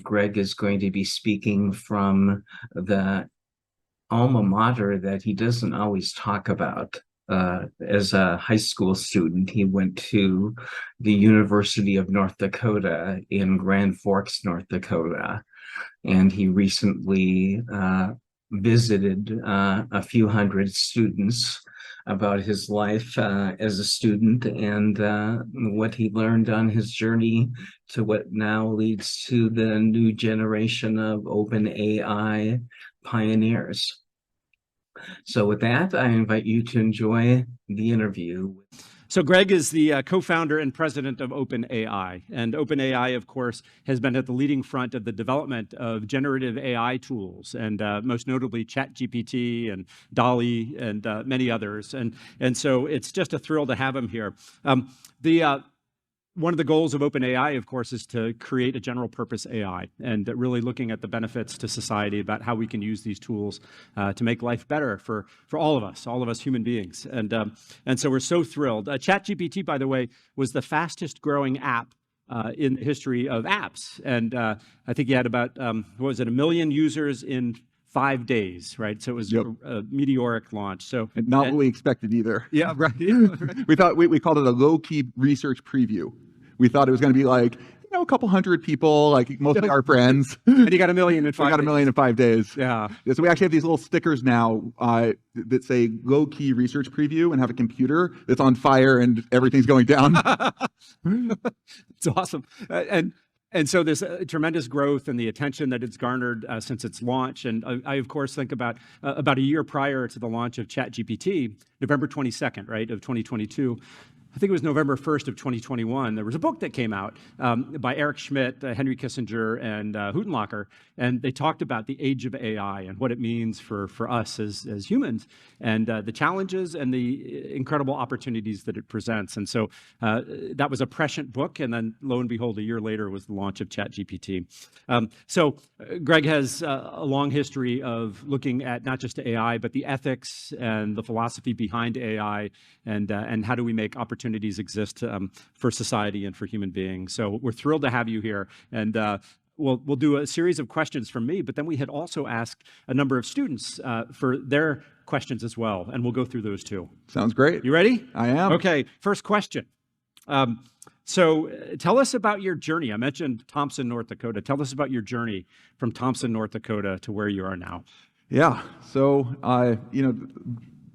Greg is going to be speaking from the alma mater that he doesn't always talk about. As a high school student, he went to the University of North Dakota in Grand Forks, North Dakota, and he recently visited a few hundred students about his life as a student and what he learned on his journey to what now leads to the new generation of OpenAI pioneers. So with that, I invite you to enjoy the interview. So Greg is the co-founder and president of OpenAI. And OpenAI, of course, has been at the leading front of the development of generative AI tools, and most notably ChatGPT and DALL-E and many others. And so it's just a thrill to have him here. One of the goals of OpenAI, of course, is to create a general purpose AI and really looking at the benefits to society about how we can use these tools to make life better for all of us human beings. And so we're so thrilled. ChatGPT, by the way, was the fastest growing app in the history of apps. And I think he had about, 1 million users in 5 days, right? So it was a meteoric launch. So and not what we expected either. Yeah, right. We thought we called it a low-key research preview. We thought it was going to be like, a couple hundred people, like mostly our friends. And you got 1 million in 5 days. We got 1 million in 5 days. Yeah. So we actually have these little stickers now that say low-key research preview and have a computer that's on fire and everything's going down. It's awesome. And so there's tremendous growth and the attention that it's garnered since its launch. And I of course, think about a year prior to the launch of ChatGPT, November 22nd, right, of 2022. I think it was November 1st of 2021, there was a book that came out by Eric Schmidt, Henry Kissinger, and Huttenlocher, and they talked about the age of AI and what it means for us as humans, and the challenges and the incredible opportunities that it presents. And so that was a prescient book, and then lo and behold, a year later was the launch of ChatGPT. So Greg has a long history of looking at not just AI, but the ethics and the philosophy behind AI, and how do we make opportunities exist for society and for human beings. So we're thrilled to have you here. And we'll do a series of questions from me, but then we had also asked a number of students for their questions as well. And we'll go through those too. Sounds great. You ready? I am. Okay, first question. So tell us about your journey. I mentioned Thompson, North Dakota. Tell us about your journey from Thompson, North Dakota to where you are now. Yeah, so,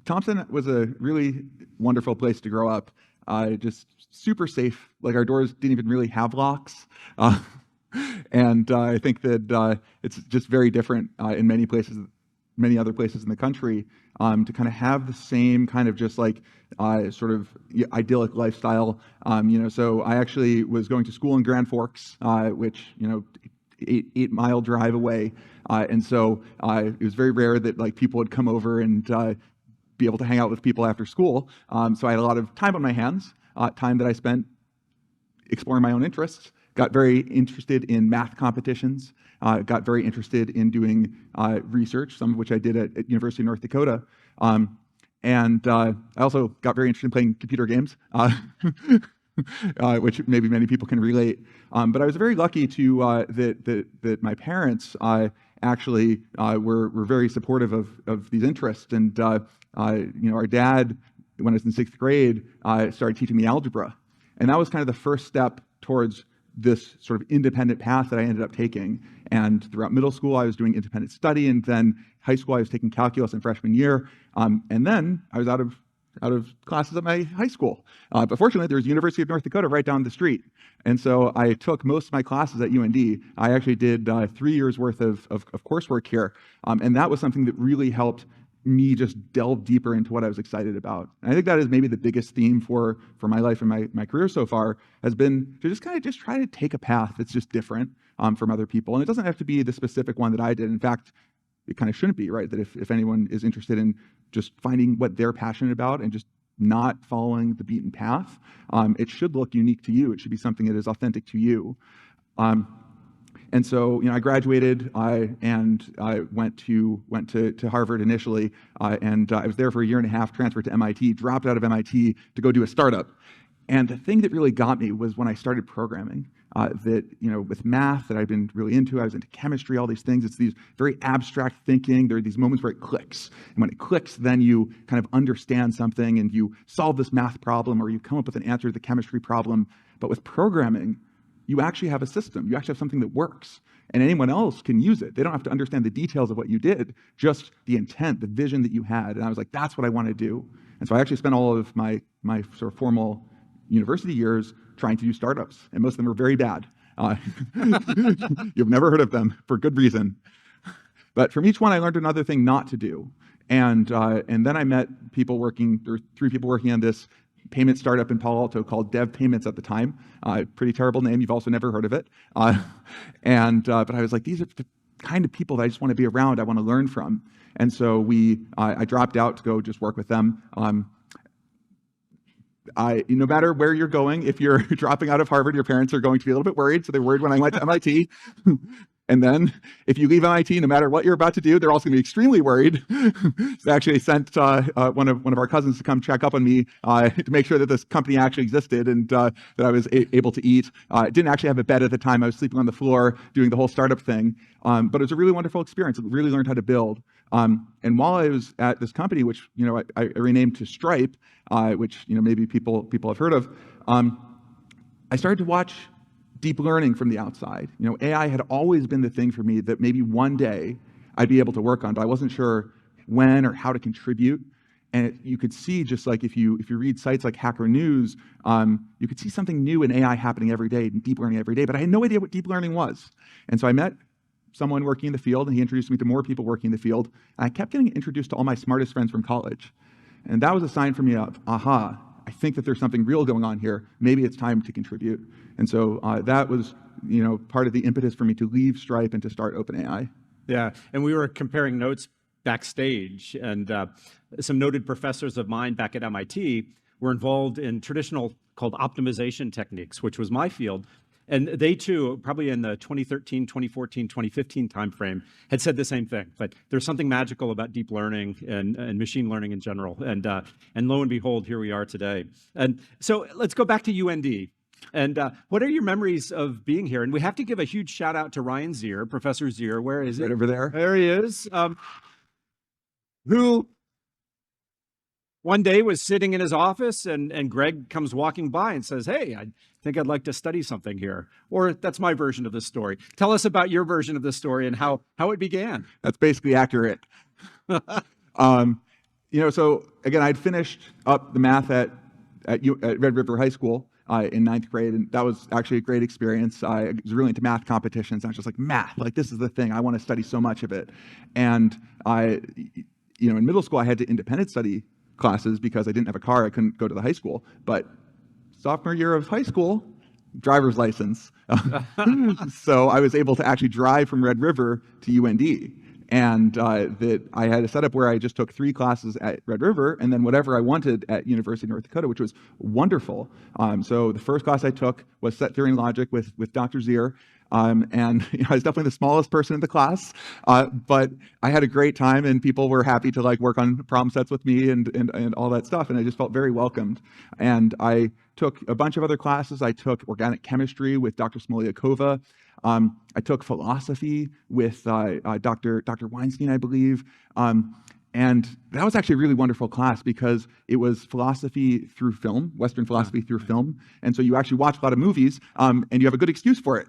Thompson was a really wonderful place to grow up. Just super safe. Like our doors didn't even really have locks. And I think that it's just very different in many other places in the country to kind of have the same kind of just like sort of idyllic lifestyle. So I actually was going to school in Grand Forks, which, 8-mile drive away. And so it was very rare that like people would come over and be able to hang out with people after school. So I had a lot of time on my hands, time that I spent exploring my own interests, got very interested in math competitions, got very interested in doing research, some of which I did at University of North Dakota. And I also got very interested in playing computer games, which maybe many people can relate. But I was very lucky to that my parents actually were very supportive of these interests. And our dad, when I was in 6th grade, started teaching me algebra. And that was kind of the first step towards this sort of independent path that I ended up taking. And throughout middle school, I was doing independent study. And then high school, I was taking calculus in freshman year. And then I was out of classes at my high school. But fortunately, there was University of North Dakota right down the street. And so I took most of my classes at UND. I actually did 3 years worth of coursework here. And that was something that really helped me just delve deeper into what I was excited about. And I think that is maybe the biggest theme for my life and my career so far has been to just kind of try to take a path that's just different from other people. And it doesn't have to be the specific one that I did. In fact, it kind of shouldn't be, right? That if anyone is interested in just finding what they're passionate about and just not following the beaten path, it should look unique to you. It should be something that is authentic to you. And so, I graduated and I went to Harvard initially, and I was there for 1.5 years, transferred to MIT, dropped out of MIT to go do a startup. And the thing that really got me was when I started programming. That, with math that I've been really into, I was into chemistry, all these things. It's these very abstract thinking. There are these moments where it clicks. And when it clicks, then you kind of understand something and you solve this math problem or you come up with an answer to the chemistry problem. But with programming, you actually have a system. You actually have something that works. And anyone else can use it. They don't have to understand the details of what you did, just the intent, the vision that you had. And I was like, that's what I want to do. And so I actually spent all of my sort of formal university years trying to do startups, and most of them were very bad. You've never heard of them for good reason. But from each one, I learned another thing not to do. And then I met there were 3 people working on this payment startup in Palo Alto called Dev Payments at the time. Pretty terrible name. You've also never heard of it. But I was like, these are the kind of people that I just want to be around. I want to learn from. And so I dropped out to go just work with them. No matter where you're going, if you're dropping out of Harvard, your parents are going to be a little bit worried. So they were worried when I went to MIT. And then if you leave MIT, no matter what you're about to do, they're also going to be extremely worried. They actually sent one of our cousins to come check up on me to make sure that this company actually existed and that I was able to eat. I didn't actually have a bed at the time. I was sleeping on the floor doing the whole startup thing. But it was a really wonderful experience. I really learned how to build. And while I was at this company, which I renamed to Stripe, which maybe people have heard of, I started to watch deep learning from the outside. AI had always been the thing for me that maybe one day I'd be able to work on, but I wasn't sure when or how to contribute. And you could see, just like if you read sites like Hacker News, you could see something new in AI happening every day and deep learning every day, but I had no idea what deep learning was. And so I met someone working in the field, and he introduced me to more people working in the field. And I kept getting introduced to all my smartest friends from college. And that was a sign for me of, aha, I think that there's something real going on here. Maybe it's time to contribute. And so that was, part of the impetus for me to leave Stripe and to start OpenAI. Yeah, and we were comparing notes backstage, and some noted professors of mine back at MIT were involved in traditional called optimization techniques, which was my field. And they too, probably in the 2013, 2014, 2015 timeframe, had said the same thing. But there's something magical about deep learning and machine learning in general. And lo and behold, here we are today. And so let's go back to UND. And what are your memories of being here? And we have to give a huge shout out to Ryan Zier, Professor Zier. Where is he? Right over there. There he is. Who one day was sitting in his office and Greg comes walking by and says, "Hey, I think I'd like to study something here." Or that's my version of the story. Tell us about your version of the story and how it began. That's basically accurate. So again, I'd finished up the math at Red River High School in 9th grade, and that was actually a great experience. I was really into math competitions. I was just like, math, like this is the thing. I want to study so much of it. And in middle school, I had to independent study classes because I didn't have a car. I couldn't go to the high school. But sophomore year of high school, driver's license. So I was able to actually drive from Red River to UND. And that I had a setup where I just took 3 classes at Red River and then whatever I wanted at University of North Dakota, which was wonderful. So the first class I took was Set Theory and Logic with Dr. Zier. And I was definitely the smallest person in the class, but I had a great time and people were happy to work on problem sets with me and all that stuff. And I just felt very welcomed. And I took a bunch of other classes. I took organic chemistry with Dr. Smoliakova. I took philosophy with Dr. Weinstein, I believe. And that was actually a really wonderful class because it was philosophy through film, Western philosophy through film. And so you actually watch a lot of movies and you have a good excuse for it.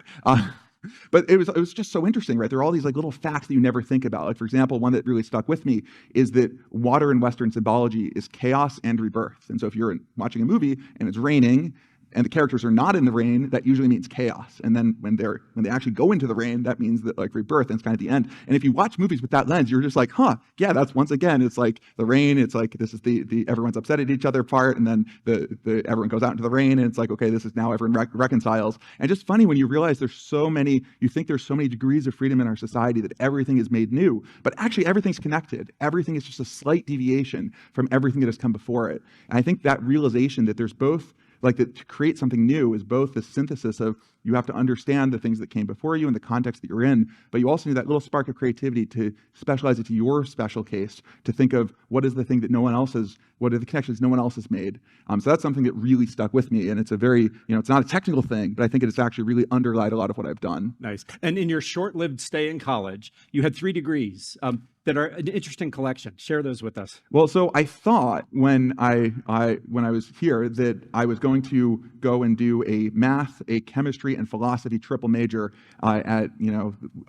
But it was just so interesting, right? There are all these little facts that you never think about. For example, one that really stuck with me is that water in Western symbology is chaos and rebirth. And so if you're watching a movie and it's raining, and the characters are not in the rain, that usually means chaos. And then when they actually go into the rain, that means that rebirth, and it's kind of the end. And if you watch movies with that lens, you're just like, yeah, that's once again, it's like the rain, it's like this is the everyone's upset at each other part, and then the everyone goes out into the rain, and it's like, okay, this is now everyone reconciles. And just funny when you realize you think there's so many degrees of freedom in our society that everything is made new, but actually everything's connected. Everything is just a slight deviation from everything that has come before it. And I think that realization that there's both like that to create something new is both the synthesis of you have to understand the things that came before you and the context that you're in, but you also need that little spark of creativity to specialize it to your special case, to think of what is the thing that no one else has, what are the connections no one else has made. So that's something that really stuck with me. And it's a very, it's not a technical thing, but I think it's actually really underlied a lot of what I've done. Nice. And in your short-lived stay in college, you had 3 degrees that are an interesting collection. Share those with us. Well, so I thought when I was here that I was going to go and do a math, a chemistry, and philosophy triple major at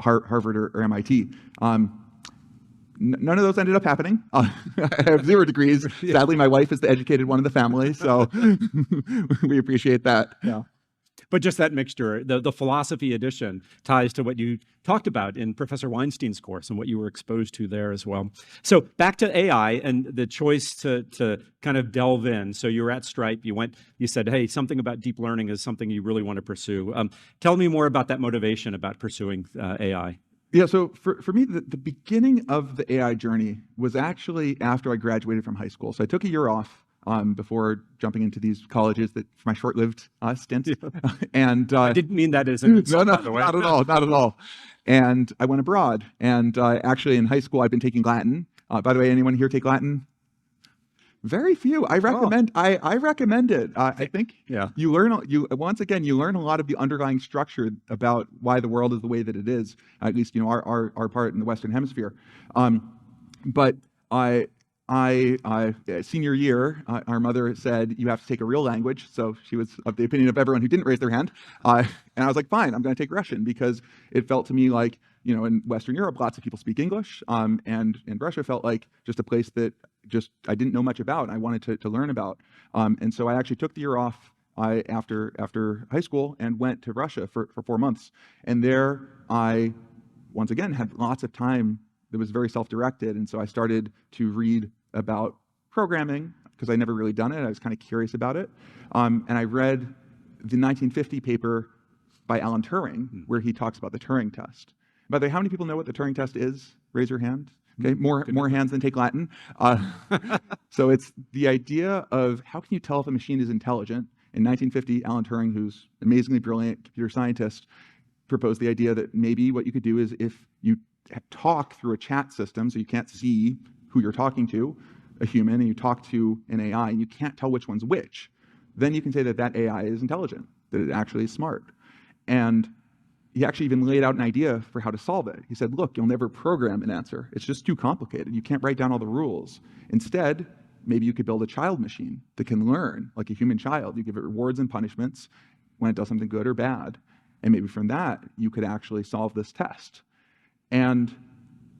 Harvard or MIT. None of those ended up happening. I have 0 degrees. Sadly, my wife is the educated one in the family, so we appreciate that. Yeah. But just that mixture, the philosophy edition ties to what you talked about in Professor Weinstein's course and what you were exposed to there as well. So back to AI and the choice to kind of delve in. So you were at Stripe, you said, hey, something about deep learning is something you really want to pursue. Tell me more about that motivation about pursuing AI. Yeah, so for me, the beginning of the AI journey was actually after I graduated from high school. So I took a year off before jumping into these colleges for my short-lived stint. And I didn't mean that as an insult, no, by the way. not at all, not at all. And I went abroad. And actually, in high school, I've been taking Latin. By the way, anyone here take Latin? Very few. I recommend. I recommend it. I think you learn. Once again, you learn a lot of the underlying structure about why the world is the way that it is. At least our part in the Western Hemisphere. But senior year, our mother said you have to take a real language. So she was of the opinion of everyone who didn't raise their hand. And I was like, fine, I'm going to take Russian because it felt to me like in Western Europe, lots of people speak English, and Russia felt like just a place that I didn't know much about. And I wanted to learn about, and so I actually took the year off after high school and went to Russia for 4 months. And there I once again had lots of time that was very self-directed, and so I started to read about programming because I never really done it. I was kind of curious about it, and I read the 1950 paper by Alan Turing where he talks about the Turing test. By the way, how many people know what the Turing test is? Raise your hand. Okay, more hands than take Latin. So it's the idea of how can you tell if a machine is intelligent? In 1950, Alan Turing, who's an amazingly brilliant computer scientist, proposed the idea that maybe what you could do is if you talk through a chat system, so you can't see who you're talking to, a human, and you talk to an AI, and you can't tell which one's which, then you can say that that AI is intelligent, that it actually is smart. And he actually even laid out an idea for how to solve it. He said, look, you'll never program an answer. It's just too complicated. You can't write down all the rules. Instead, maybe you could build a child machine that can learn like a human child. You give it rewards and punishments when it does something good or bad. And maybe from that, you could actually solve this test. And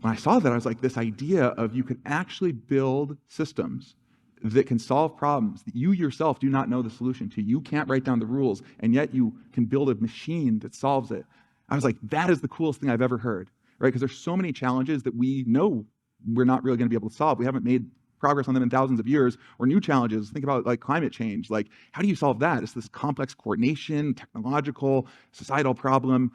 when I saw that, I was like, this idea of you could actually build systems that can solve problems that you yourself do not know the solution to. You can't write down the rules, and yet you can build a machine that solves it. I was like, that is the coolest thing I've ever heard, right? Because there's so many challenges that we know we're not really going to be able to solve. We haven't made progress on them in thousands of years, or new challenges. Think about like climate change. Like, how do you solve that? It's this complex coordination, technological, societal problem,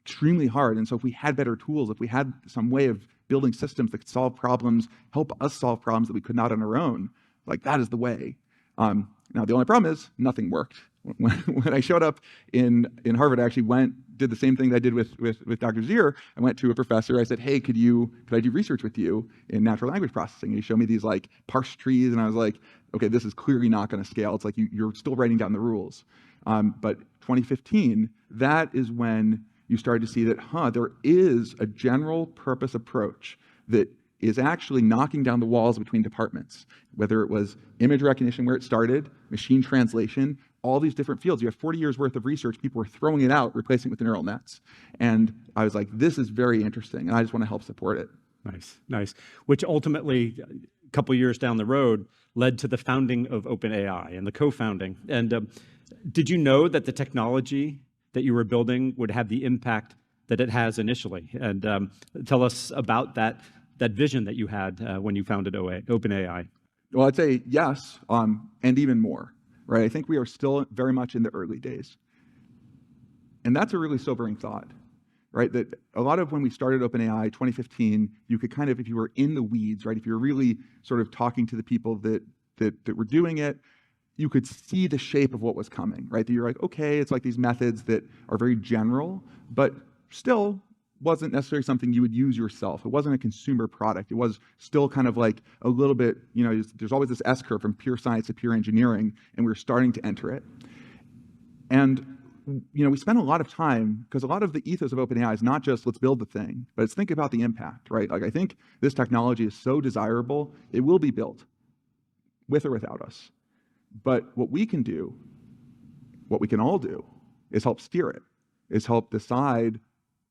extremely hard. And so if we had better tools, if we had some way of building systems that could solve problems, help us solve problems that we could not on our own, like that is the way. Now, the only problem is nothing worked. When I showed up in Harvard, I actually did the same thing that I did with Dr. Zier. I went to a professor. I said, hey, could I do research with you in natural language processing? And he showed me these like parse trees. And I was like, okay, this is clearly not going to scale. It's like you're still writing down the rules. But 2015, that is when you started to see that, there is a general purpose approach that is actually knocking down the walls between departments, whether it was image recognition where it started, machine translation, all these different fields. You have 40 years worth of research, people were throwing it out, replacing it with neural nets. And I was like, this is very interesting, and I just want to help support it. Nice. Which ultimately, a couple years down the road, led to the founding of OpenAI and the co-founding. And did you know that the technology that you were building would have the impact that it has initially? And tell us about that vision that you had when you founded OpenAI. Well, I'd say yes, and even more, right? I think we are still very much in the early days. And that's a really sobering thought, right? That a lot of when we started OpenAI, 2015, you could kind of, if you were in the weeds, right? If you were really sort of talking to the people that were doing it, you could see the shape of what was coming, right? That you're like, okay, it's like these methods that are very general, but still wasn't necessarily something you would use yourself. It wasn't a consumer product. It was still kind of like a little bit, there's always this S-curve from pure science to pure engineering, and we're starting to enter it. And we spend a lot of time, because a lot of the ethos of OpenAI is not just let's build the thing, but it's think about the impact, right? Like, I think this technology is so desirable, it will be built with or without us. But what we can do, what we can all do, is help steer it, is help decide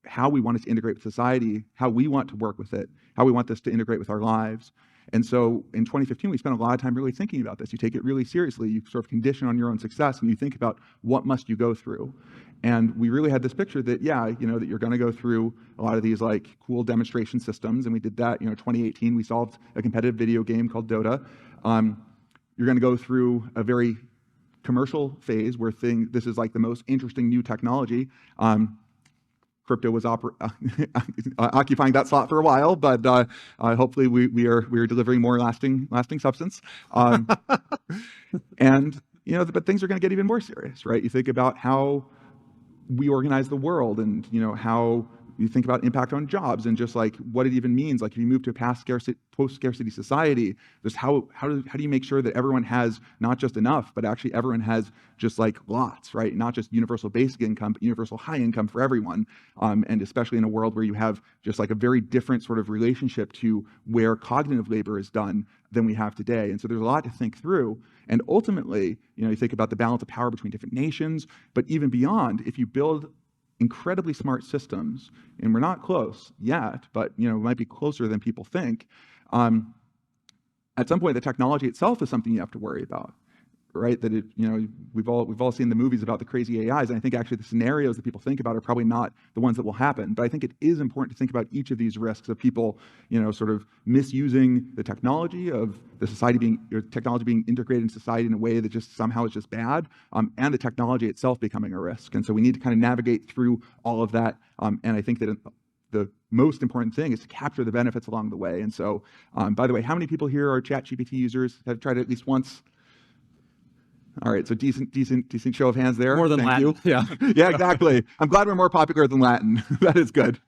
how we want it to integrate with society, how we want to work with it, how we want this to integrate with our lives. And so in 2015, we spent a lot of time really thinking about this. You take it really seriously. You sort of condition on your own success, and you think about what must you go through. And we really had this picture that, that you're going to go through a lot of these like cool demonstration systems. And we did that, 2018, we solved a competitive video game called Dota. You're going to go through a very commercial phase where this is like the most interesting new technology. Crypto was occupying that slot for a while, but hopefully we are delivering more lasting substance. And but things are going to get even more serious, right? You think about how we organize the world, and how you think about impact on jobs, and just like what it even means. Like if you move to a post-scarcity society, just how do you make sure that everyone has not just enough, but actually everyone has just like lots, right? Not just universal basic income, but universal high income for everyone. And especially in a world where you have just like a very different sort of relationship to where cognitive labor is done than we have today. And so there's a lot to think through. And ultimately, you think about the balance of power between different nations, but even beyond, if you build incredibly smart systems, and we're not close yet, but we might be closer than people think. At some point, the technology itself is something you have to worry about, right? That we've all seen the movies about the crazy AIs, and I think actually the scenarios that people think about are probably not the ones that will happen. But I think it is important to think about each of these risks of people, sort of misusing the technology, of the technology being integrated in society in a way that just somehow is just bad, and the technology itself becoming a risk. And so we need to kind of navigate through all of that. And I think that the most important thing is to capture the benefits along the way. And so, by the way, how many people here are ChatGPT users? Have tried it at least once? All right, so decent show of hands there. More than Latin. Yeah. Yeah, exactly. I'm glad we're more popular than Latin. That is good.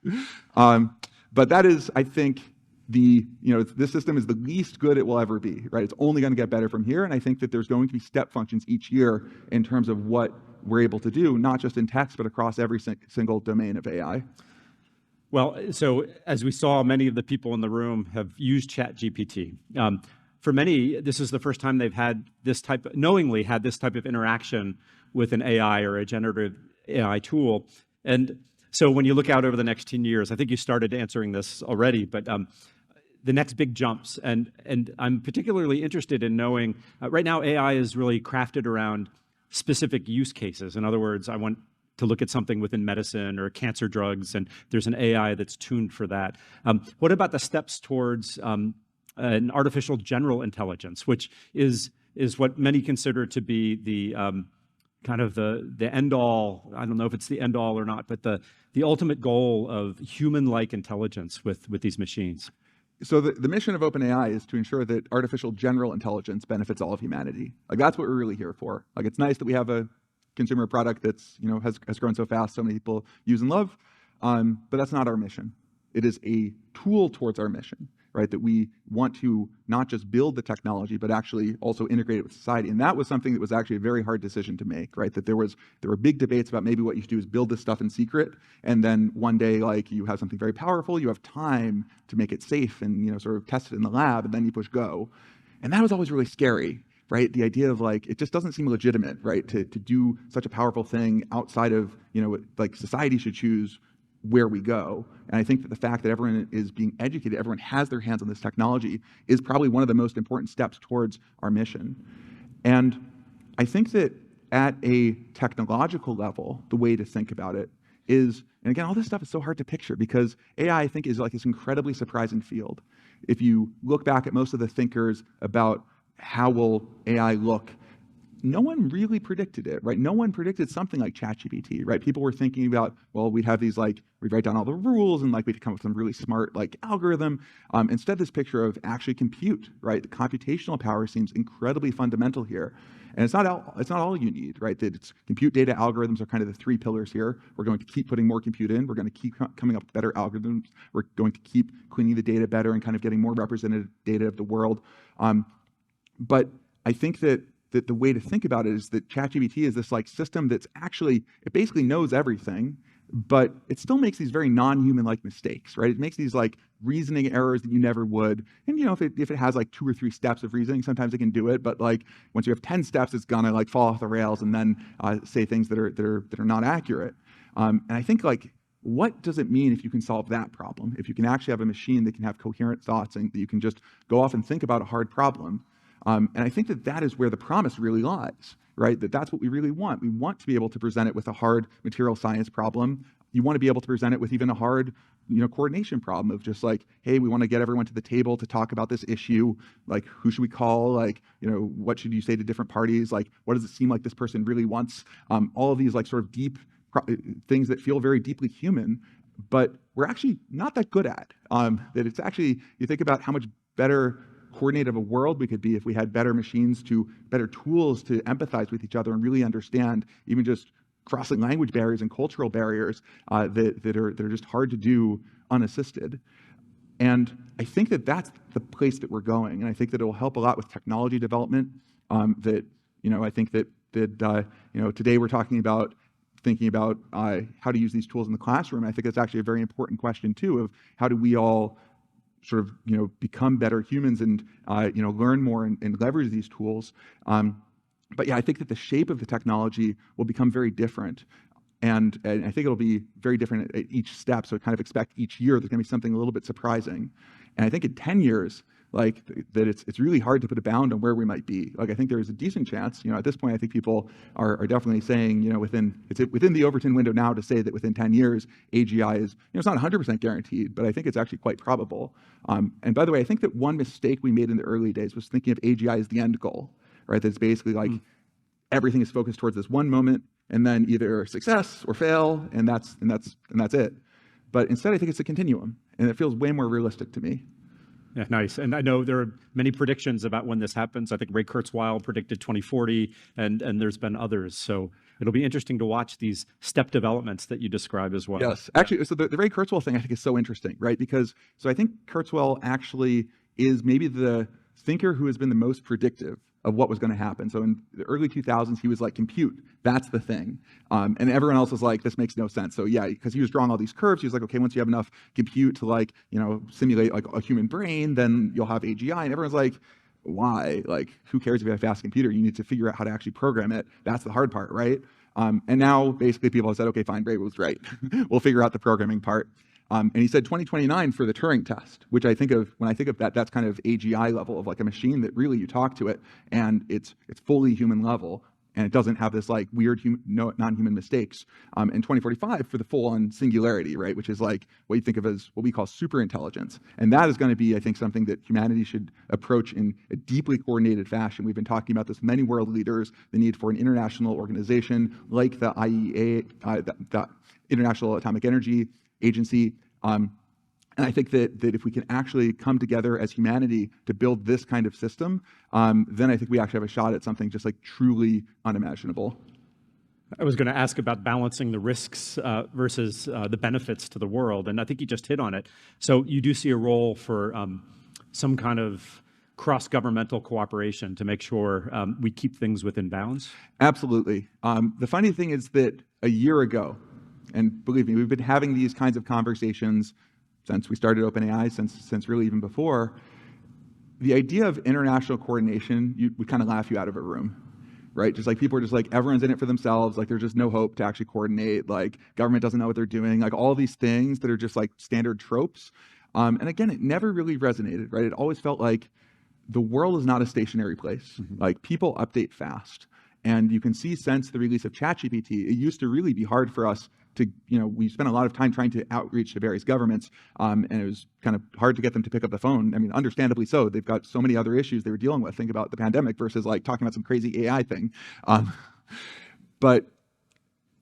But that is, I think, this system is the least good it will ever be, right? It's only going to get better from here. And I think that there's going to be step functions each year in terms of what we're able to do, not just in text, but across every single domain of AI. Well, so as we saw, many of the people in the room have used ChatGPT. For many, this is the first time they've knowingly had this type of interaction with an AI or a generative AI tool. And so when you look out over the next 10 years, I think you started answering this already, but the next big jumps. And I'm particularly interested in knowing, right now AI is really crafted around specific use cases. In other words, I want to look at something within medicine or cancer drugs, and there's an AI that's tuned for that. What about the steps towards an artificial general intelligence, which is what many consider to be the kind of the end all? I don't know if it's the end all or not, but the ultimate goal of human-like intelligence with these machines. So the mission of OpenAI is to ensure that artificial general intelligence benefits all of humanity. Like, that's what we're really here for. Like, it's nice that we have a consumer product that's has grown so fast, so many people use and love, but that's not our mission. It is a tool towards our mission, right? That we want to not just build the technology, but actually also integrate it with society. And that was something that was actually a very hard decision to make, right? That there were big debates about maybe what you should do is build this stuff in secret, and then one day, like, you have something very powerful, you have time to make it safe and sort of test it in the lab, and then you push go. And that was always really scary, right? The idea of like, it just doesn't seem legitimate, right? To do such a powerful thing outside of, like, society should choose where we go. And I think that the fact that everyone is being educated, everyone has their hands on this technology, is probably one of the most important steps towards our mission. And I think that at a technological level, the way to think about it is, and again, all this stuff is so hard to picture because AI, I think, is like this incredibly surprising field. If you look back at most of the thinkers about how will AI look, no one really predicted it, right? No one predicted something like ChatGPT, right? People were thinking about, well, we'd have these like, we'd write down all the rules and like we'd come up with some really smart like algorithm. Instead, this picture of actually compute, right? The computational power seems incredibly fundamental here. And it's not all you need, right? That it's compute, data, algorithms are kind of the three pillars here. We're going to keep putting more compute in. We're going to keep coming up with better algorithms. We're going to keep cleaning the data better and kind of getting more representative data of the world. But I think that the way to think about it is that ChatGPT is this like system that's actually, it basically knows everything, but it still makes these very non-human-like mistakes, right? It makes these like reasoning errors that you never would. And if it has like 2 or 3 steps of reasoning, sometimes it can do it. But like once you have 10 steps, it's gonna like fall off the rails and then say things that are not accurate. And I think like, what does it mean if you can solve that problem? If you can actually have a machine that can have coherent thoughts and that you can just go off and think about a hard problem. And I think that is where the promise really lies, right? That's what we really want. We want to be able to present it with a hard material science problem. You want to be able to present it with even a hard, coordination problem of just like, hey, we want to get everyone to the table to talk about this issue. Like, who should we call? Like, what should you say to different parties? Like, what does it seem like this person really wants? All of these like sort of deep things that feel very deeply human, but we're actually not that good at. That it's actually, you think about how much better coordinated of a world we could be if we had better machines, better tools to empathize with each other and really understand even just crossing language barriers and cultural barriers that are just hard to do unassisted. And I think that that's the place that we're going. And I think that it will help a lot with technology development. I think that today we're talking about thinking about how to use these tools in the classroom. I think that's actually a very important question too, of how do we all sort of, become better humans and, learn more and leverage these tools. But yeah, I think that the shape of the technology will become very different. And I think it'll be very different at each step. So kind of expect each year there's gonna be something a little bit surprising. And I think in 10 years, like that it's really hard to put a bound on where we might be. Like I think there is a decent chance, at this point I think people are definitely saying, within the Overton window now to say that within 10 years, AGI is, it's not 100% guaranteed, but I think it's actually quite probable. And by the way, I think that one mistake we made in the early days was thinking of AGI as the end goal, right? That's basically like everything is focused towards this one moment and then either success or fail, and that's it. But instead I think it's a continuum, and it feels way more realistic to me. Yeah, nice. And I know there are many predictions about when this happens. I think Ray Kurzweil predicted 2040, and there's been others. So it'll be interesting to watch these step developments that you describe as well. Yes, actually, so the Ray Kurzweil thing I think is so interesting, right? Because, so I think Kurzweil actually is maybe the thinker who has been the most predictive of what was going to happen. So in the early 2000s, he was like, compute, that's the thing. And everyone else was like, this makes no sense. So yeah, because he was drawing all these curves, he was like, okay, once you have enough compute to like, simulate like a human brain, then you'll have AGI. And everyone's like, why? Like, who cares if you have a fast computer? You need to figure out how to actually program it. That's the hard part, right? And now basically people have said, okay, fine, Ray was right. We'll figure out the programming part. And he said 2029 for the Turing test, which I think of, when I think of that, that's kind of AGI level of like a machine that really you talk to it and it's fully human level and it doesn't have this like weird non-human mistakes. And 2045 for the full-on singularity, right? Which is like what you think of as what we call superintelligence. And that is going to be, I think, something that humanity should approach in a deeply coordinated fashion. We've been talking about this with many world leaders, the need for an international organization like the IEA, the International Atomic Energy Agency. And I think that if we can actually come together as humanity to build this kind of system, then I think we actually have a shot at something just like truly unimaginable. I was going to ask about balancing the risks versus the benefits to the world, and I think you just hit on it. So you do see a role for some kind of cross-governmental cooperation to make sure we keep things within bounds? Absolutely. The funny thing is that a year ago, and believe me, we've been having these kinds of conversations since we started OpenAI, since really even before. The idea of international coordination would kind of laugh you out of a room, right? Just like people are just like, everyone's in it for themselves. Like there's just no hope to actually coordinate. Like government doesn't know what they're doing. Like all these things that are just like standard tropes. And again, it never really resonated, right? It always felt like the world is not a stationary place. Mm-hmm. Like people update fast. And you can see since the release of ChatGPT, it used to really be hard for us we spent a lot of time trying to outreach to various governments, and it was kind of hard to get them to pick up the phone. I mean, understandably so. They've got so many other issues they were dealing with. Think about the pandemic versus like talking about some crazy AI thing. But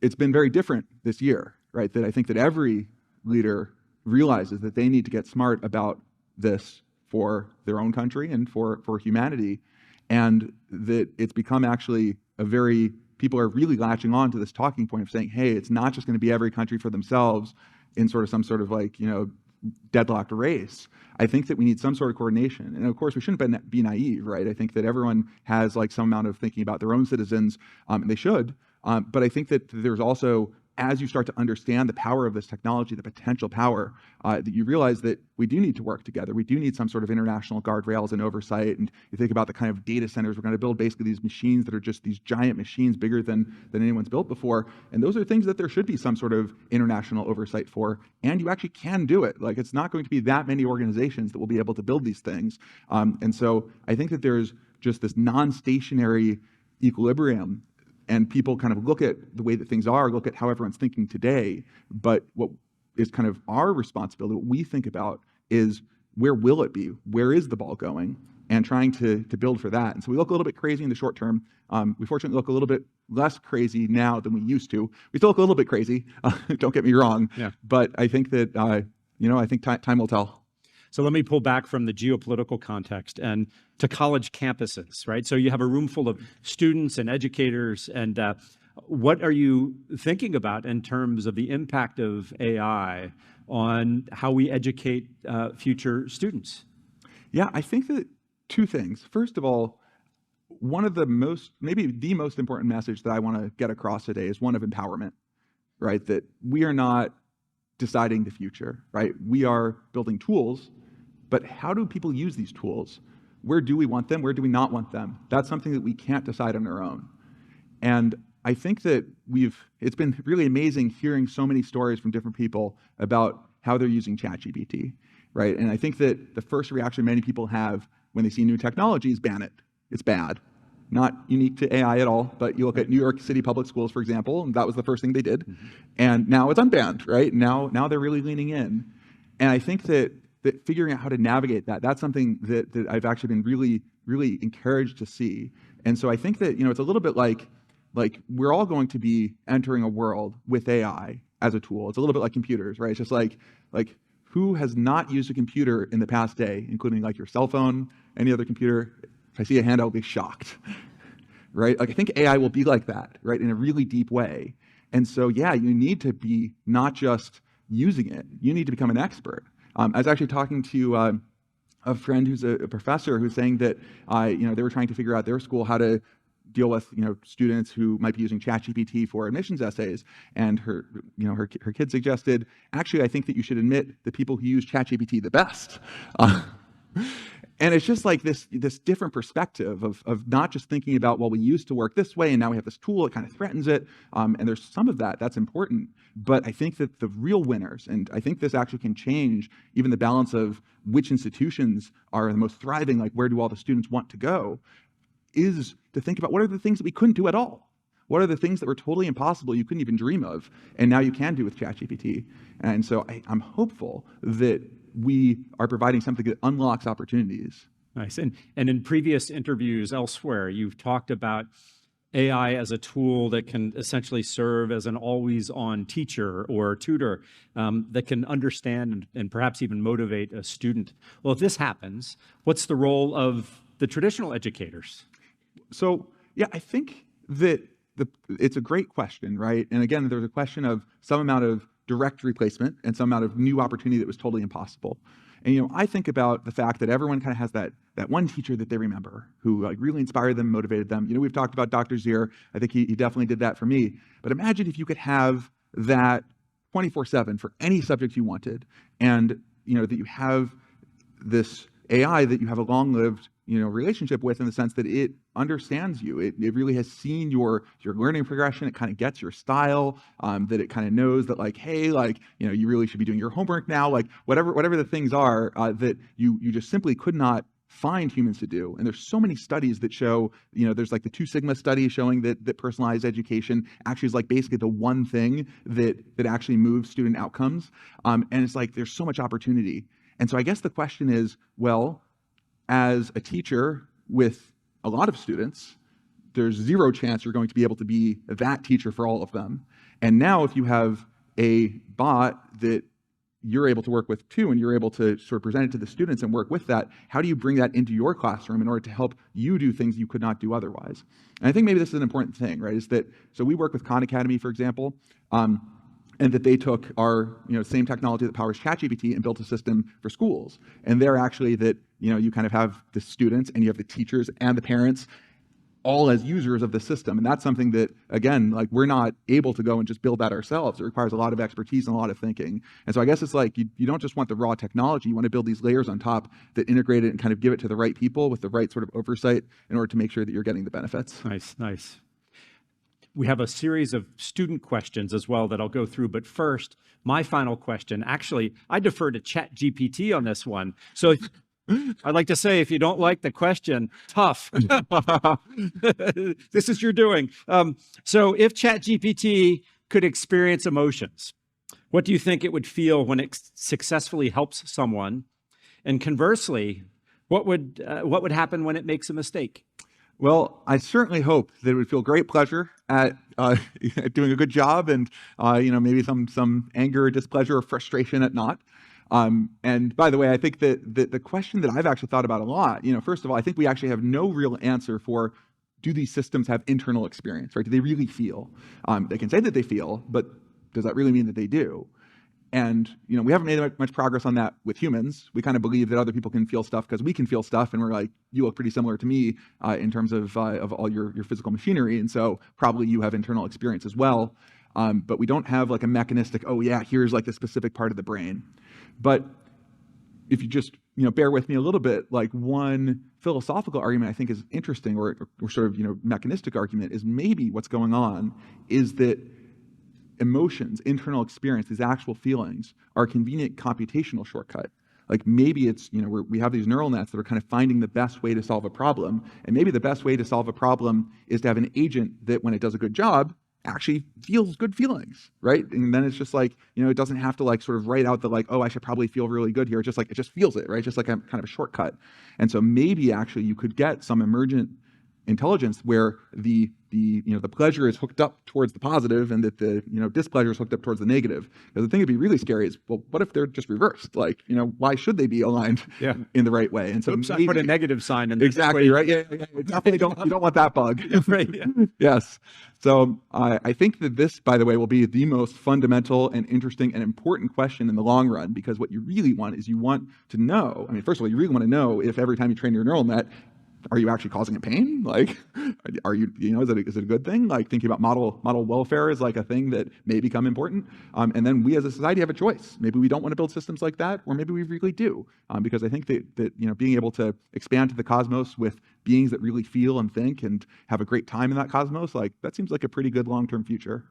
it's been very different this year, right? That I think that every leader realizes that they need to get smart about this for their own country and for humanity, and that it's become actually people are really latching on to this talking point of saying, hey, it's not just going to be every country for themselves in sort of some sort of like, deadlocked race. I think that we need some sort of coordination. And of course, we shouldn't be naive, right? I think that everyone has like some amount of thinking about their own citizens, and they should. But I think that there's also, as you start to understand the power of this technology, the potential power, that you realize that we do need to work together. We do need some sort of international guardrails and oversight. And you think about the kind of data centers we're going to build, basically these machines that are just these giant machines bigger than anyone's built before. And those are things that there should be some sort of international oversight for. And you actually can do it. Like, it's not going to be that many organizations that will be able to build these things. And so I think that there's just this non-stationary equilibrium, and people kind of look at the way that things are, look at how everyone's thinking today. But what is kind of our responsibility, what we think about, is where will it be? Where is the ball going? And trying to build for that. And so we look a little bit crazy in the short term. We fortunately look a little bit less crazy now than we used to. We still look a little bit crazy, don't get me wrong. Yeah. But I think that, I think time will tell. So let me pull back from the geopolitical context and to college campuses, right? So you have a room full of students and educators, and what are you thinking about in terms of the impact of AI on how we educate future students? Yeah, I think that two things. First of all, one of the maybe the most important message that I want to get across today is one of empowerment, right? That we are not deciding the future, right? We are building tools, but how do people use these tools? Where do we want them? Where do we not want them? That's something that we can't decide on our own. And I think that it's been really amazing hearing so many stories from different people about how they're using ChatGPT, right? And I think that the first reaction many people have when they see new technology is ban it. It's bad. Not unique to AI at all, but you look at New York City public schools, for example, and that was the first thing they did. Mm-hmm. And now it's unbanned, right? Now they're really leaning in. And I think that figuring out how to navigate that's something that I've actually been really, really encouraged to see. And so I think that, it's a little bit like we're all going to be entering a world with AI as a tool. It's a little bit like computers, right? It's just like who has not used a computer in the past day, including like your cell phone, any other computer? If I see a hand, I'll be shocked, right? Like, I think AI will be like that, right? In a really deep way. And so, yeah, you need to be not just using it, you need to become an expert. I was actually talking to a friend who's a professor who's saying that, they were trying to figure out their school how to deal with, students who might be using ChatGPT for admissions essays. And her kid suggested, actually, I think that you should admit the people who use ChatGPT the best. And it's just like this different perspective of not just thinking about, well, we used to work this way and now we have this tool, it kind of threatens it. And there's some of that's important. But I think that the real winners, and I think this actually can change even the balance of which institutions are the most thriving, like where do all the students want to go, is to think about what are the things that we couldn't do at all? What are the things that were totally impossible you couldn't even dream of, and now you can do with ChatGPT? And so I'm hopeful that we are providing something that unlocks opportunities. Nice. And in previous interviews elsewhere, you've talked about AI as a tool that can essentially serve as an always-on teacher or tutor that can understand and perhaps even motivate a student. Well, if this happens, what's the role of the traditional educators? So, yeah, I think that it's a great question, right? And again, there's a question of some amount of direct replacement and some amount of new opportunity that was totally impossible. And I think about the fact that everyone kind of has that one teacher that they remember who really inspired them, motivated them. We've talked about Dr. Zier. I think he definitely did that for me. But imagine if you could have that 24/7 for any subject you wanted, and that you have this AI that you have a long-lived relationship with, in the sense that it understands you. It really has seen your learning progression. It kind of gets your style, that it kind of knows that, like, hey, like, you really should be doing your homework now, like whatever the things are that you just simply could not find humans to do. And there's so many studies that show, there's like the 2 Sigma study showing that personalized education actually is like basically the one thing that actually moves student outcomes. And it's like, there's so much opportunity. And so I guess the question is, well, as a teacher with a lot of students, there's 0 chance you're going to be able to be that teacher for all of them. And now if you have a bot that you're able to work with too, and you're able to sort of present it to the students and work with that, how do you bring that into your classroom in order to help you do things you could not do otherwise? And I think maybe this is an important thing, right? Is that, so we work with Khan Academy, for example, and that they took our same technology that powers ChatGPT and built a system for schools. And they're actually that, you kind of have the students and you have the teachers and the parents all as users of the system. And that's something that, again, like we're not able to go and just build that ourselves. It requires a lot of expertise and a lot of thinking. And so I guess it's like, you don't just want the raw technology, you want to build these layers on top that integrate it and kind of give it to the right people with the right sort of oversight in order to make sure that you're getting the benefits. Nice, nice. We have a series of student questions as well that I'll go through. But first, my final question, actually, I defer to ChatGPT on this one. So I'd like to say, if you don't like the question, tough. This is your doing. So if ChatGPT could experience emotions, what do you think it would feel when it successfully helps someone? And conversely, what would happen when it makes a mistake? Well, I certainly hope that it would feel great pleasure at doing a good job, and maybe some anger, displeasure, or frustration at not. And by the way, I think that the question that I've actually thought about a lot, first of all, I think we actually have no real answer for, do these systems have internal experience, right? Do they really feel? They can say that they feel, but does that really mean that they do? And we haven't made much progress on that with humans. We kind of believe that other people can feel stuff because we can feel stuff, and we're like, you look pretty similar to me in terms of all your physical machinery, and so probably you have internal experience as well. But we don't have like a mechanistic, oh yeah, here's like the specific part of the brain. But if you just bear with me a little bit, like one philosophical argument I think is interesting, or sort of mechanistic argument, is maybe what's going on is that emotions, internal experience, these actual feelings are a convenient computational shortcut. Like maybe it's, we have these neural nets that are kind of finding the best way to solve a problem. And maybe the best way to solve a problem is to have an agent that, when it does a good job, actually feels good feelings, right? And then it's just like, it doesn't have to like sort of write out the like, oh, I should probably feel really good here. It's just like, it just feels it, right? Just like a kind of a shortcut. And so maybe actually you could get some emergent intelligence where the pleasure is hooked up towards the positive, and that the displeasure is hooked up towards the negative. Because the thing that'd be really scary is, well, what if they're just reversed? Like, why should they be aligned in the right way? And so oops, maybe, I put a negative sign in there. Exactly, right? Yeah. Definitely you don't want that bug. Right. Yeah. Yes. So I think that this, by the way, will be the most fundamental and interesting and important question in the long run, because what you really want is, you want to know, first of all, you really want to know if every time you train your neural net, are you actually causing it pain? Like, are you, is it a good thing? Like, thinking about model welfare is like a thing that may become important. And then we as a society have a choice. Maybe we don't want to build systems like that, or maybe we really do. Because I think that being able to expand to the cosmos with beings that really feel and think and have a great time in that cosmos, like that seems like a pretty good long-term future.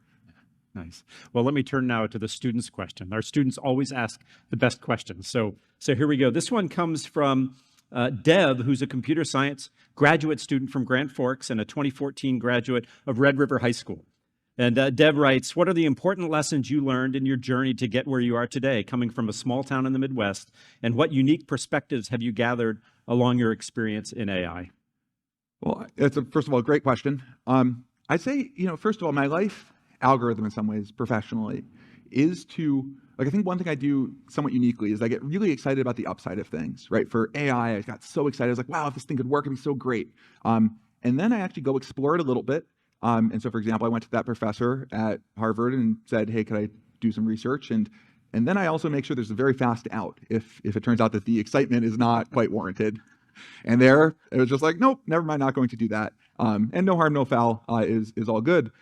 Nice. Well, let me turn now to the students' question. Our students always ask the best questions. So here we go. This one comes from Deb, who's a computer science graduate student from Grand Forks and a 2014 graduate of Red River High School. And Deb writes, what are the important lessons you learned in your journey to get where you are today, coming from a small town in the Midwest? And what unique perspectives have you gathered along your experience in AI? Well, it's first of all, a great question. I'd say, first of all, my life algorithm in some ways professionally is to, I think one thing I do somewhat uniquely is I get really excited about the upside of things, right? For AI, I got so excited. I was like, wow, if this thing could work, it'd be so great. And then I actually go explore it a little bit. And so, for example, I went to that professor at Harvard and said, hey, could I do some research? And then I also make sure there's a very fast out if it turns out that the excitement is not quite warranted. And there, it was just like, nope, never mind, not going to do that. And no harm, no foul is all good.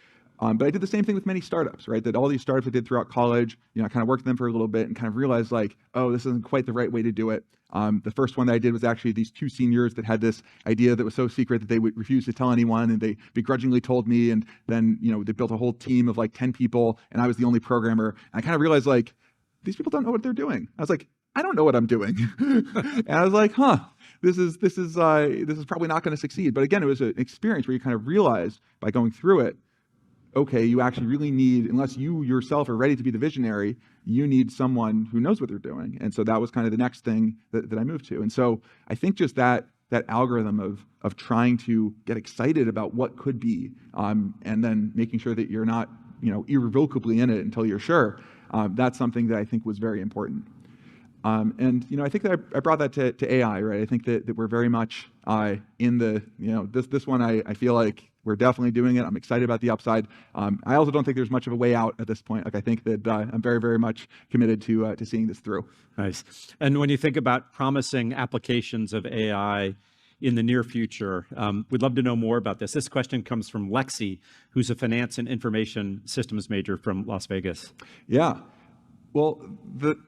But I did the same thing with many startups, right? That all these startups I did throughout college, I kind of worked with them for a little bit and kind of realized like, oh, this isn't quite the right way to do it. The first one that I did was actually these two seniors that had this idea that was so secret that they would refuse to tell anyone, and they begrudgingly told me. And then, they built a whole team of like 10 people, and I was the only programmer. And I kind of realized like, these people don't know what they're doing. I was like, I don't know what I'm doing. And I was like, this is probably not going to succeed. But again, it was an experience where you kind of realized by going through it, okay, you actually really need, unless you yourself are ready to be the visionary, you need someone who knows what they're doing. And so that was kind of the next thing that I moved to. And so I think just that algorithm of trying to get excited about what could be, and then making sure that you're not, irrevocably in it until you're sure, that's something that I think was very important. And I think that I brought that to AI, right? I think that we're very much in the, this one I feel like we're definitely doing it. I'm excited about the upside. I also don't think there's much of a way out at this point. Like, I think that I'm very, very much committed to seeing this through. Nice. And when you think about promising applications of AI in the near future, we'd love to know more about this. This question comes from Lexi, who's a finance and information systems major from Las Vegas. Yeah. Well,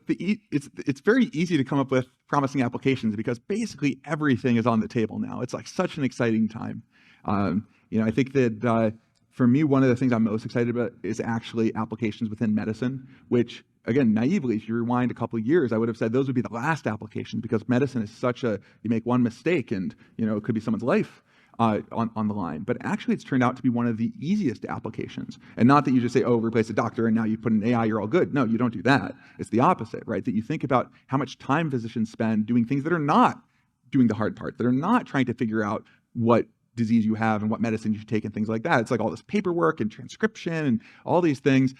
it's very easy to come up with promising applications because basically everything is on the table now. It's like such an exciting time. I think that for me, one of the things I'm most excited about is actually applications within medicine, which, again, naively, if you rewind a couple of years, I would have said those would be the last applications because medicine is you make one mistake and, it could be someone's life on the line. But actually, it's turned out to be one of the easiest applications. And not that you just say, oh, replace a doctor and now you put an AI, you're all good. No, you don't do that. It's the opposite, right? That you think about how much time physicians spend doing things that are not doing the hard part, that are not trying to figure out what disease you have and what medicine you should take and things like that. It's like all this paperwork and transcription and all these things.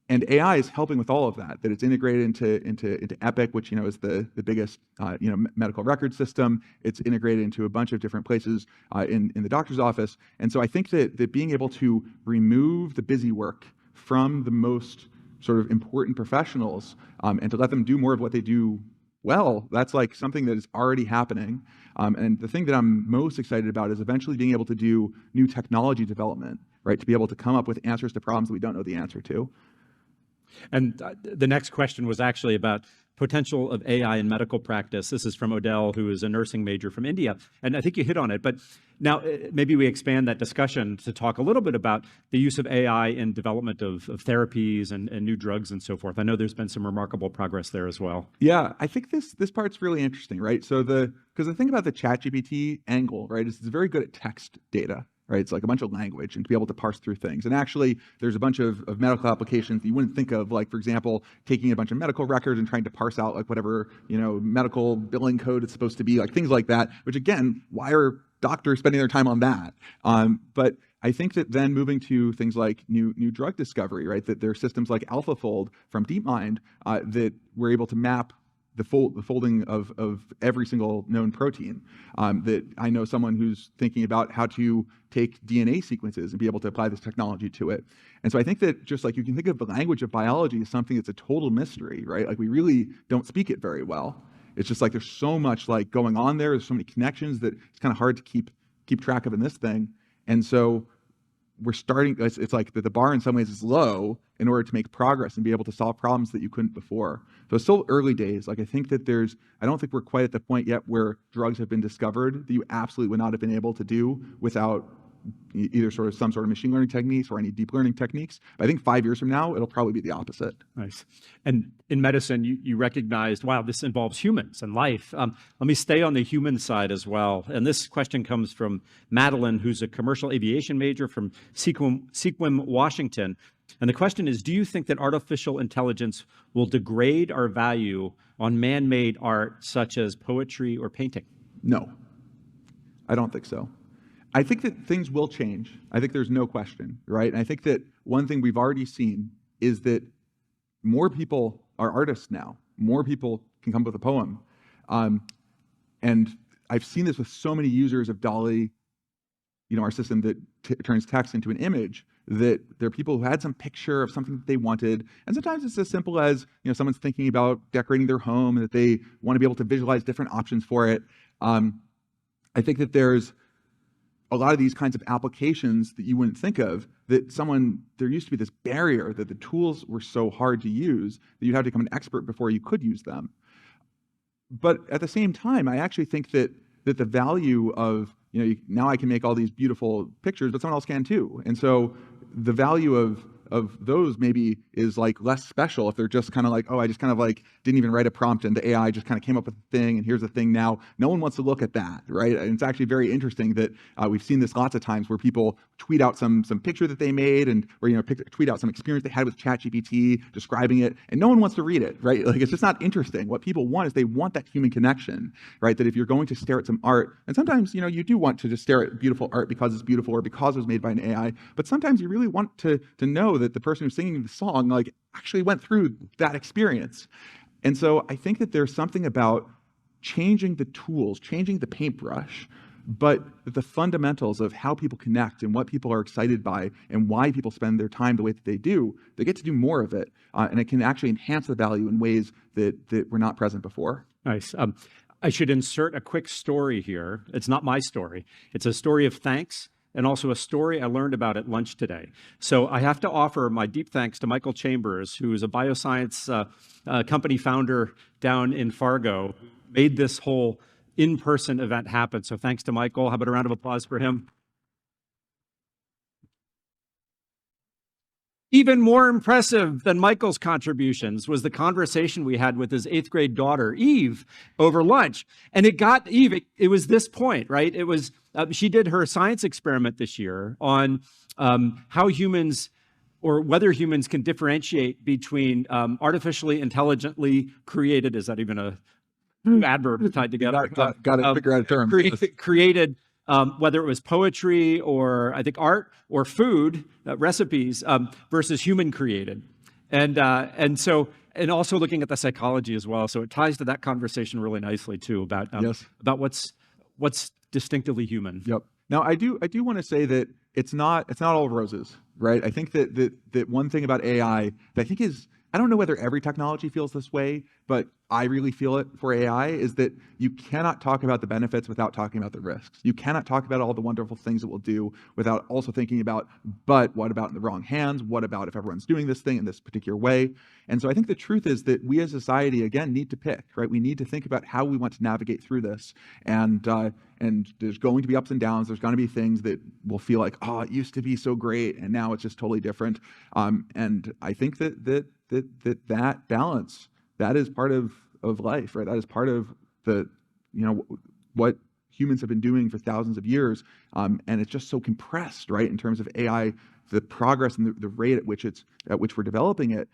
And AI is helping with all of that, that it's integrated into Epic, which, is the biggest, medical record system. It's integrated into a bunch of different places in the doctor's office. And so I think that being able to remove the busy work from the most sort of important professionals and to let them do more of what they do well, that's like something that is already happening. And the thing that I'm most excited about is eventually being able to do new technology development, right? To be able to come up with answers to problems that we don't know the answer to. And the next question was actually about potential of AI in medical practice. This is from Odell, who is a nursing major from India. And I think you hit on it, but now maybe we expand that discussion to talk a little bit about the use of AI in development of therapies and new drugs and so forth. I know there's been some remarkable progress there as well. Yeah, I think this part's really interesting, right? So because the thing about the ChatGPT angle, right, is it's very good at text data. Right, it's like a bunch of language and to be able to parse through things. And actually, there's a bunch of medical applications that you wouldn't think of, like, for example, taking a bunch of medical records and trying to parse out like whatever, medical billing code it's supposed to be, like things like that, which again, why are doctors spending their time on that? But I think that then moving to things like new drug discovery, right, that there are systems like AlphaFold from DeepMind that we're able to map the folding of every single known protein. That I know someone who's thinking about how to take DNA sequences and be able to apply this technology to it. And so I think that just like you can think of the language of biology as something that's a total mystery, right? Like we really don't speak it very well. It's just like there's so much like going on there. There's so many connections that it's kind of hard to keep track of in this thing. And so we're starting, it's like the bar in some ways is low in order to make progress and be able to solve problems that you couldn't before. So it's still early days. Like I think that I don't think we're quite at the point yet where drugs have been discovered that you absolutely would not have been able to do without either some sort of machine learning techniques or any deep learning techniques. But I think 5 years from now, it'll probably be the opposite. Nice. And in medicine, you recognized, wow, this involves humans and life. Let me stay on the human side as well. And this question comes from Madeline, who's a commercial aviation major from Sequim, Washington. And the question is, do you think that artificial intelligence will degrade our value on man-made art such as poetry or painting? No, I don't think so. I think that things will change. I think there's no question, right? And I think that one thing we've already seen is that more people are artists now. More people can come up with a poem. And I've seen this with so many users of DALL-E, our system that turns text into an image, that there are people who had some picture of something that they wanted. And sometimes it's as simple as, someone's thinking about decorating their home and that they want to be able to visualize different options for it. I think that there's a lot of these kinds of applications that you wouldn't think of, that there used to be this barrier that the tools were so hard to use that you'd have to become an expert before you could use them. But at the same time, I actually think that the value of, now I can make all these beautiful pictures, but someone else can too. And so the value of of those maybe is like less special if they're just kind of like, oh, I just kind of like didn't even write a prompt and the AI just kind of came up with a thing and here's the thing now. No one wants to look at that, right? And it's actually very interesting that we've seen this lots of times where people tweet out some picture that they made and or tweet out some experience they had with ChatGPT describing it, and no one wants to read it, right? Like it's just not interesting. What people want is they want that human connection, right? That if you're going to stare at some art, and sometimes you do want to just stare at beautiful art because it's beautiful or because it was made by an AI, but sometimes you really want to know that the person who's singing the song like actually went through that experience. And so I think that there's something about changing the tools, changing the paintbrush, but the fundamentals of how people connect and what people are excited by and why people spend their time the way that they do, they get to do more of it. And it can actually enhance the value in ways that were not present before. Nice. I should insert a quick story here. It's not my story. It's a story of thanks and also a story I learned about at lunch today. So I have to offer my deep thanks to Michael Chambers, who is a bioscience company founder down in Fargo, who made this whole in-person event happen. So thanks to Michael. How about a round of applause for him? Even more impressive than Michael's contributions was the conversation we had with his 8th grade daughter, Eve, over lunch. And it got Eve, it was this point, right? It was, she did her science experiment this year on how humans or whether humans can differentiate between artificially intelligently created, is that even a adverb tied together? Got to figure out a term. Created, whether it was poetry or I think art or food recipes versus human created, and also looking at the psychology as well. So it ties to that conversation really nicely too about about what's distinctively human. Yep. Now I do want to say that it's not all roses, right? I think that one thing about AI that I think is, I don't know whether every technology feels this way, but I really feel it for AI, is that you cannot talk about the benefits without talking about the risks. You cannot talk about all the wonderful things it will do without also thinking about, but what about in the wrong hands? What about if everyone's doing this thing in this particular way? And so I think the truth is that we as a society, again, need to pick, right? We need to think about how we want to navigate through this. And there's going to be ups and downs. There's going to be things that will feel like, oh, it used to be so great, and now it's just totally different. And I think that balance, that is part of life, right? That is part of what humans have been doing for thousands of years. And it's just so compressed, right? In terms of AI, the progress and the rate at which we're developing it.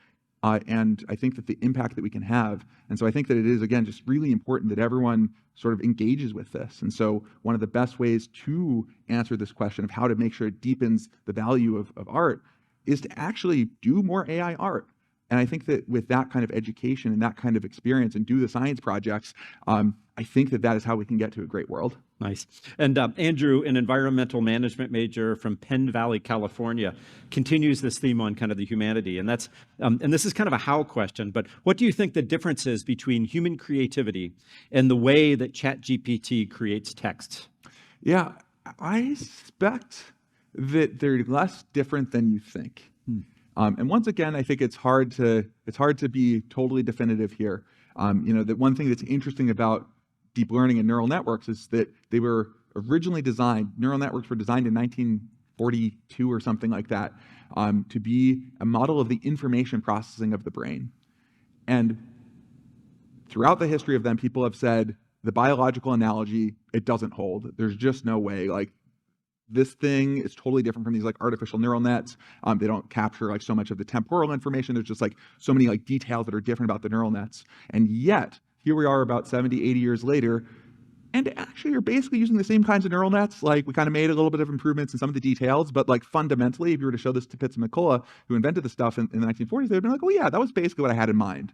And I think that the impact that we can have. And so I think that it is, again, just really important that everyone sort of engages with this. And so one of the best ways to answer this question of how to make sure it deepens the value of art is to actually do more AI art. And I think that with that kind of education and that kind of experience and do the science projects, I think that is how we can get to a great world. Nice. And Andrew, an environmental management major from Penn Valley, California, continues this theme on kind of the humanity. And that's and this is kind of a how question, but what do you think the difference is between human creativity and the way that ChatGPT creates texts? Yeah, I suspect that they're less different than you think. And once again, I think it's hard to be totally definitive here. The one thing that's interesting about deep learning and neural networks is that they were originally designed, neural networks were designed in 1942 or something like that, to be a model of the information processing of the brain. And throughout the history of them, people have said the biological analogy, it doesn't hold. There's just no way. Like, this thing is totally different from these like artificial neural nets. They don't capture like so much of the temporal information. There's just like so many like details that are different about the neural nets. And yet, here we are about 70, 80 years later, and actually you're basically using the same kinds of neural nets. Like, we kind of made a little bit of improvements in some of the details, but like fundamentally, if you were to show this to Pitts and McCullough, who invented the stuff in the 1940s, they'd be like, oh yeah, that was basically what I had in mind.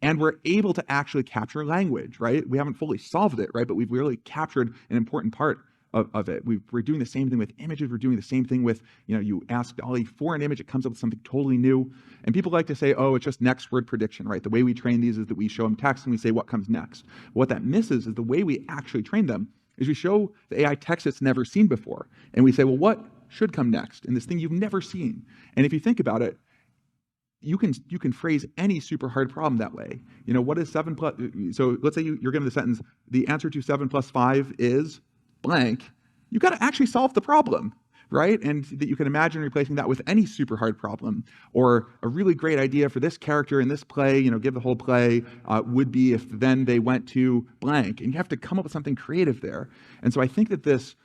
And we're able to actually capture language, right? We haven't fully solved it, right? But we've really captured an important part of it. We're doing the same thing with images. We're doing the same thing with, you ask DALL-E for an image, it comes up with something totally new. And people like to say, oh, it's just next word prediction, right? The way we train these is that we show them text and we say what comes next. But what that misses is the way we actually train them is we show the AI text it's never seen before. And we say, well, what should come next in this thing you've never seen? And if you think about it, you can phrase any super hard problem that way. What is 7 plus, so let's say you're given the sentence, the answer to 7 plus 5 is blank. You got to actually solve the problem, right? And that you can imagine replacing that with any super hard problem, or a really great idea for this character in this play, give the whole play, would be if then they went to blank, and you have to come up with something creative there. And so I think that this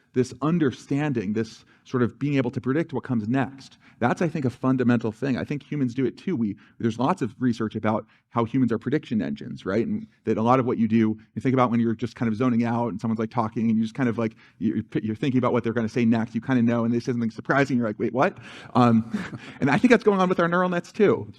understanding, this sort of being able to predict what comes next, that's, I think, a fundamental thing. I think humans do it too. There's lots of research about how humans are prediction engines, right? And that a lot of what you do, you think about when you're just kind of zoning out and someone's like talking and you just kind of like, you're thinking about what they're going to say next, you kind of know, and they say something surprising, you're like, wait, what? And I think that's going on with our neural nets too.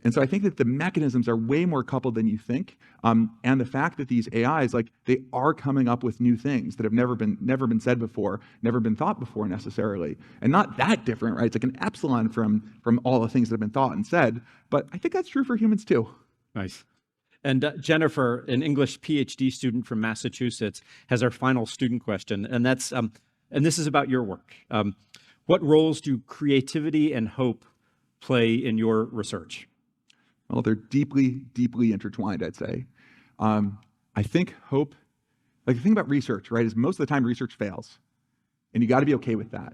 And so I think that the mechanisms are way more coupled than you think. And the fact that these AIs, like, they are coming up with new things that have never been said before, never been thought before necessarily. And not that different, right? It's like an epsilon from all the things that have been thought and said. But I think that's true for humans too. Nice. And Jennifer, an English PhD student from Massachusetts, has our final student question. And that's, and this is about your work. What roles do creativity and hope play in your research? Well, they're deeply, deeply intertwined, I'd say. I think hope, like the thing about research, right, is most of the time research fails. And you got to be okay with that.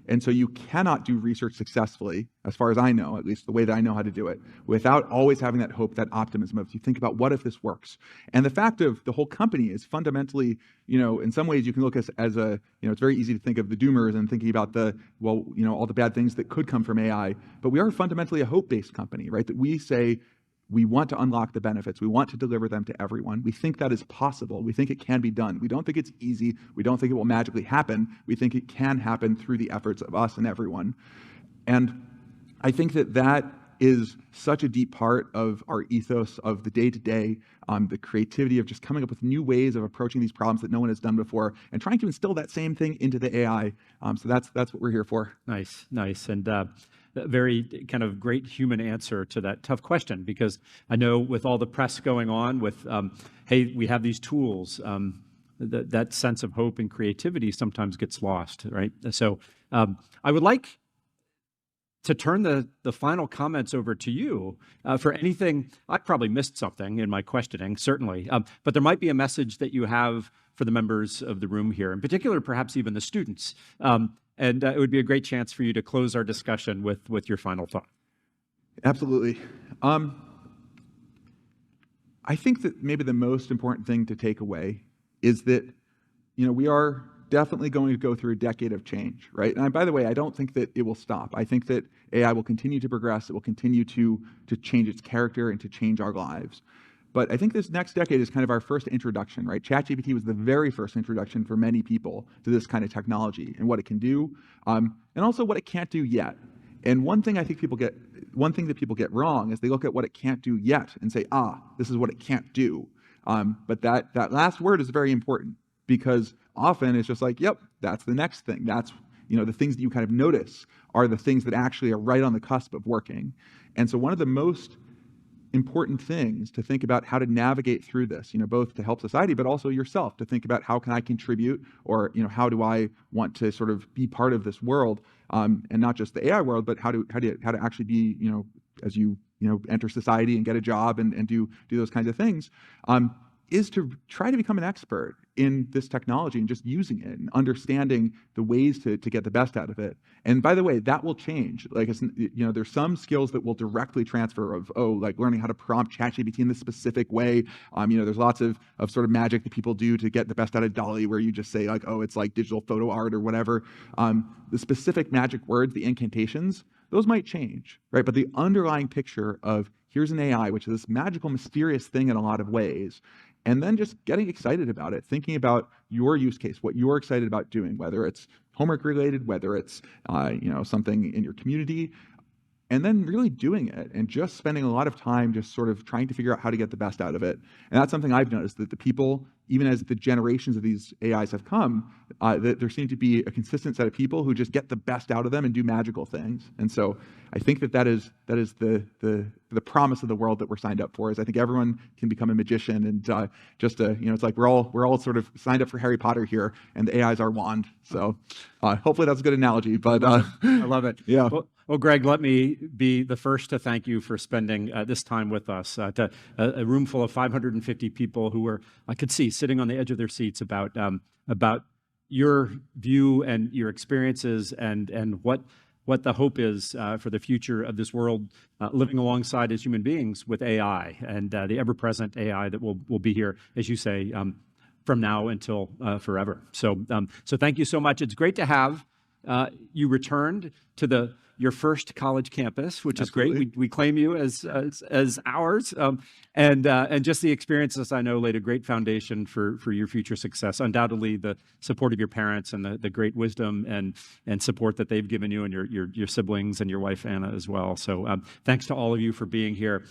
And so you cannot do research successfully, as far as I know, at least the way that I know how to do it, without always having that hope, that optimism of you think about what if this works. And the fact of the whole company is fundamentally, in some ways you can look as a, it's very easy to think of the doomers and thinking about all the bad things that could come from AI. But we are fundamentally a hope-based company, right? That we say, we want to unlock the benefits. We want to deliver them to everyone. We think that is possible. We think it can be done. We don't think it's easy. We don't think it will magically happen. We think it can happen through the efforts of us and everyone. And I think that is such a deep part of our ethos of the day-to-day, the creativity of just coming up with new ways of approaching these problems that no one has done before and trying to instill that same thing into the AI. So that's what we're here for. Nice. And a very kind of great human answer to that tough question, because I know with all the press going on with, hey, we have these tools, that sense of hope and creativity sometimes gets lost, right? So I would like to turn the final comments over to you for anything. I probably missed something in my questioning, certainly, but there might be a message that you have for the members of the room here, in particular, perhaps even the students. And it would be a great chance for you to close our discussion with your final thought. Absolutely. I think that maybe the most important thing to take away is that, we are definitely going to go through a decade of change, right? And by the way, I don't think that it will stop. I think that AI will continue to progress. It will continue to change its character and to change our lives. But I think this next decade is kind of our first introduction, right? ChatGPT was the very first introduction for many people to this kind of technology and what it can do, and also what it can't do yet. And one thing that people get wrong is they look at what it can't do yet and say, this is what it can't do. But that last word is very important, because often it's just like, yep, that's the next thing. That's, the things that you kind of notice are the things that actually are right on the cusp of working. And so one of the most important things to think about how to navigate through this, both to help society, but also yourself to think about how can I contribute, or, how do I want to sort of be part of this world, and not just the AI world, but how to actually be, as you enter society and get a job and do those kinds of things, is to try to become an expert in this technology and just using it and understanding the ways to get the best out of it. And by the way, that will change. Like, there's some skills that will directly transfer like learning how to prompt ChatGPT in this specific way. There's lots of sort of magic that people do to get the best out of DALL-E, where you just say like, it's like digital photo art or whatever. The specific magic words, the incantations, those might change, right? But the underlying picture of here's an AI, which is this magical, mysterious thing in a lot of ways, and then just getting excited about it, thinking about your use case, what you're excited about doing, whether it's homework related, whether it's something in your community, and then really doing it and just spending a lot of time just sort of trying to figure out how to get the best out of it. And that's something I've noticed, that the people, even as the generations of these AIs have come, that there seem to be a consistent set of people who just get the best out of them and do magical things. And so I think that is the promise of the world that we're signed up for. Is I think everyone can become a magician, and it's like we're all sort of signed up for Harry Potter here, and the AI is our wand. So hopefully that's a good analogy. But I love it. Yeah. Well, Greg, let me be the first to thank you for spending this time with us. To a room full of 550 people who were, I could see, sitting on the edge of their seats about your view and your experiences and what the hope is for the future of this world living alongside as human beings with AI and the ever-present AI that will be here, as you say, from now until forever. So thank you so much. It's great to have you returned to your first college campus, which Absolutely. is great. We claim you as ours, and just the experiences I know laid a great foundation for your future success. Undoubtedly, the support of your parents and the great wisdom and support that they've given you and your siblings and your wife Anna as well. So thanks to all of you for being here.